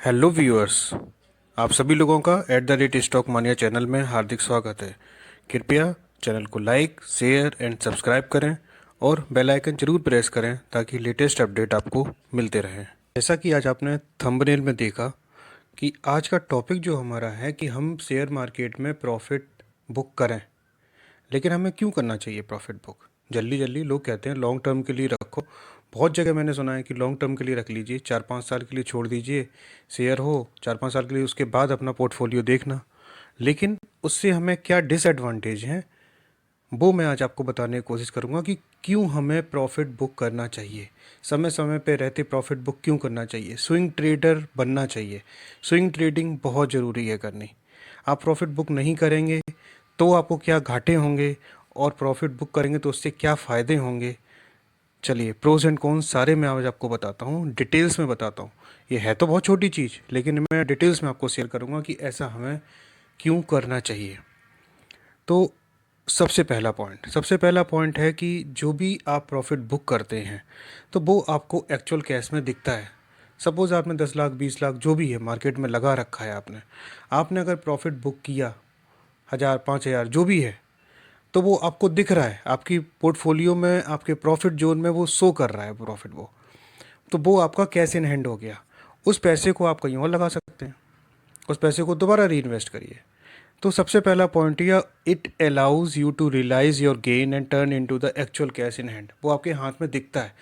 Hello viewers, आप सभी लोगों का @स्टॉक मानिया चैनल में हार्दिक स्वागत है। कृपया चैनल को लाइक, शेयर एंड सब्सक्राइब करें और बेल आइकन जरूर प्रेस करें ताकि लेटेस्ट अपडेट आपको मिलते रहें। जैसा कि आज आपने थंबनेल में देखा कि आज का टॉपिक जो हमारा है कि हम शेयर मार्केट में प्रॉफिट बुक करें, लेकिन हमें क्यों करना चाहिए प्रॉफिट बुक? जल्दी जल्दी लोग कहते हैं लॉन्ग टर्म के लिए रखो। बहुत जगह मैंने सुना है कि लॉन्ग टर्म के लिए रख लीजिए, 4-5 साल के लिए छोड़ दीजिए, शेयर हो 4-5 साल के लिए, उसके बाद अपना पोर्टफोलियो देखना। लेकिन उससे हमें क्या डिसएडवांटेज हैं वो मैं आज आपको बताने की कोशिश करूंगा कि क्यों हमें प्रॉफिट बुक करना चाहिए, समय समय पे रहते प्रॉफिट बुक क्यों करना चाहिए, स्विंग ट्रेडर बनना चाहिए। स्विंग ट्रेडिंग बहुत ज़रूरी है करनी। आप प्रॉफिट बुक नहीं करेंगे तो आपको क्या घाटे होंगे, और प्रॉफिट बुक करेंगे तो उससे क्या फ़ायदे होंगे। चलिए, प्रोज एंड कॉन्स सारे मैं आज आपको बताता हूँ, डिटेल्स में बताता हूँ। ये है तो बहुत छोटी चीज़, लेकिन मैं डिटेल्स में आपको शेयर करूँगा कि ऐसा हमें क्यों करना चाहिए। तो सबसे पहला पॉइंट है कि जो भी आप प्रॉफिट बुक करते हैं तो वो आपको एक्चुअल कैश में दिखता है। सपोज़ आपने 10 लाख 20 लाख जो भी है मार्केट में लगा रखा है, आपने अगर प्रॉफिट बुक किया 1000 5000 जो भी है, तो वो आपको दिख रहा है, आपकी पोर्टफोलियो में, आपके प्रॉफिट जोन में वो शो कर रहा है प्रॉफिट। तो वो आपका कैश इन हैंड हो गया। उस पैसे को आप कहीं और लगा सकते हैं, उस पैसे को दोबारा री इन्वेस्ट करिए। तो सबसे पहला पॉइंट यह, it allows you to realise your gain and turn into the actual cash in hand. वो आपके हाथ में दिखता है,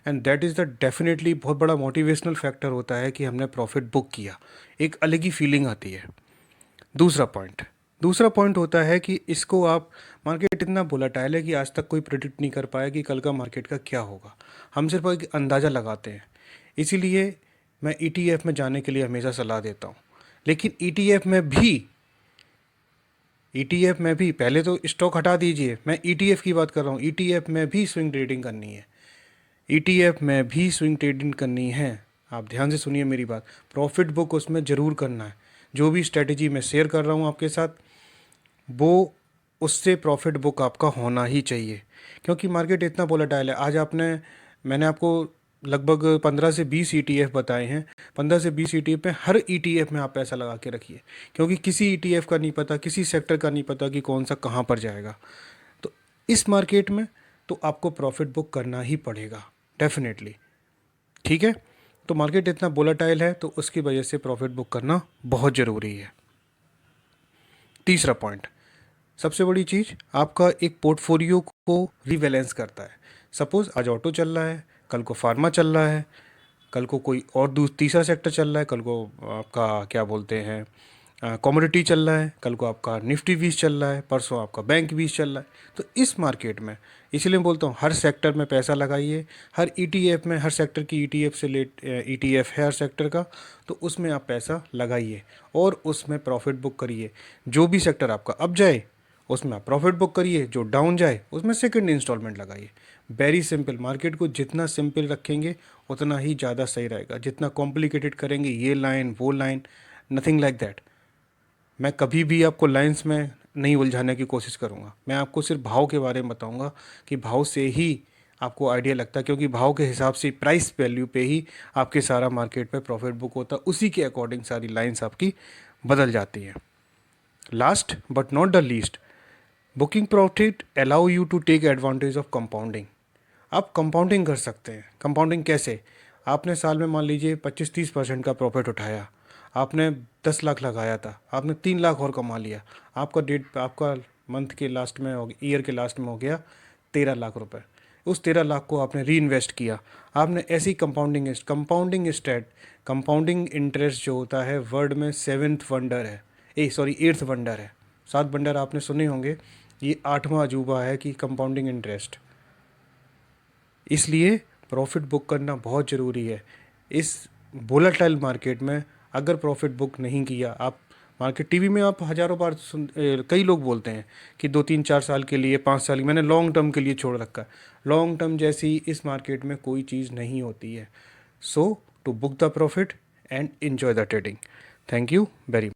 and that is the definitely बहुत बड़ा मोटिवेशनल फैक्टर होता है कि हमने प्रॉफिट बुक किया। एक अलग ही फीलिंग आती है। दूसरा पॉइंट होता है कि इसको आप, मार्केट इतना वोलेटाइल है कि आज तक कोई प्रेडिक्ट नहीं कर पाया कि कल का मार्केट का क्या होगा। हम सिर्फ एक अंदाज़ा लगाते हैं। इसीलिए मैं ईटीएफ में जाने के लिए हमेशा सलाह देता हूँ। लेकिन ईटीएफ में भी पहले तो स्टॉक हटा दीजिए, मैं ईटीएफ की बात कर रहा हूँ। ईटीएफ में भी स्विंग ट्रेडिंग करनी है। ईटीएफ में भी स्विंग ट्रेडिंग करनी है। आप ध्यान से सुनिए मेरी बात, प्रॉफिट बुक उसमें ज़रूर करना है। जो भी स्ट्रेटजी मैं शेयर कर रहा हूँ आपके साथ, वो उससे प्रॉफिट बुक आपका होना ही चाहिए, क्योंकि मार्केट इतना वोलेटाइल है। आज मैंने आपको लगभग 15 से 20 ईटीएफ बताए हैं। 15 से 20 ईटीएफ में हर ईटीएफ में आप पैसा लगा के रखिए, क्योंकि किसी ईटीएफ का नहीं पता, किसी सेक्टर का नहीं पता कि कौन सा कहाँ पर जाएगा। तो इस मार्केट में तो आपको प्रॉफिट बुक करना ही पड़ेगा डेफिनेटली। ठीक है, तो मार्केट इतना वोलेटाइल है तो उसकी वजह से प्रॉफिट बुक करना बहुत ज़रूरी है। तीसरा पॉइंट, सबसे बड़ी चीज़, आपका एक पोर्टफोलियो को रीबैलेंस करता है। सपोज़ आज ऑटो चल रहा है, कल को फार्मा चल रहा है, कल को कोई और तीसरा सेक्टर चल रहा है, कल को आपका क्या बोलते हैं कमोडिटी चल रहा है, कल को आपका निफ्टी 20 चल रहा है, परसों आपका बैंक 20 चल रहा है। तो इस मार्केट में इसलिए बोलता हूँ हर सेक्टर में पैसा लगाइए। हर ईटीएफ में, हर सेक्टर की ईटीएफ से ईटीएफ है हर सेक्टर का, तो उसमें आप पैसा लगाइए और उसमें प्रॉफिट बुक करिए। जो भी सेक्टर आपका अप जाए उसमें आप प्रॉफिट बुक करिए, जो डाउन जाए उसमें सेकंड इंस्टॉलमेंट लगाइए। Very simple. मार्केट को जितना सिंपल रखेंगे उतना ही ज़्यादा सही रहेगा। जितना कॉम्प्लिकेटेड करेंगे, ये लाइन वो लाइन, नथिंग लाइक दैट। मैं कभी भी आपको लाइंस में नहीं उलझाने की कोशिश करूँगा। मैं आपको सिर्फ भाव के बारे में बताऊँगा कि भाव से ही आपको आइडिया लगता है, क्योंकि भाव के हिसाब से, प्राइस वैल्यू पे ही आपके सारा मार्केट में प्रॉफिट बुक होता है। उसी के अकॉर्डिंग सारी लाइंस आपकी बदल जाती हैं। Last but not the least, booking profit allow you to take advantage of compounding. आप कंपाउंडिंग कर सकते हैं। कंपाउंडिंग कैसे? आपने साल में मान लीजिए 25-30% का प्रॉफिट उठाया, आपने 10 लाख लगाया था, आपने 3 लाख और कमा लिया। आपका मंथ के लास्ट में हो, ईयर के लास्ट में हो गया 13 लाख रुपए। उस 13 लाख को आपने री इन्वेस्ट किया। आपने ऐसी कंपाउंडिंग इंटरेस्ट जो होता है, वर्ल्ड में 8th वंडर है। 7 वंडर आपने सुने होंगे, ये 8वां अजूबा है कि कंपाउंडिंग इंटरेस्ट। इसलिए प्रॉफिट बुक करना बहुत ज़रूरी है। इस वोलेटाइल मार्केट में अगर प्रॉफिट बुक नहीं किया, आप मार्केट टीवी में आप हज़ारों बार कई लोग बोलते हैं कि 2-3-4 साल के लिए, 5 साल, मैंने लॉन्ग टर्म के लिए छोड़ रखा है। लॉन्ग टर्म जैसी इस मार्केट में कोई चीज़ नहीं होती है। So to book the profit and enjoy the trading. Thank you very much.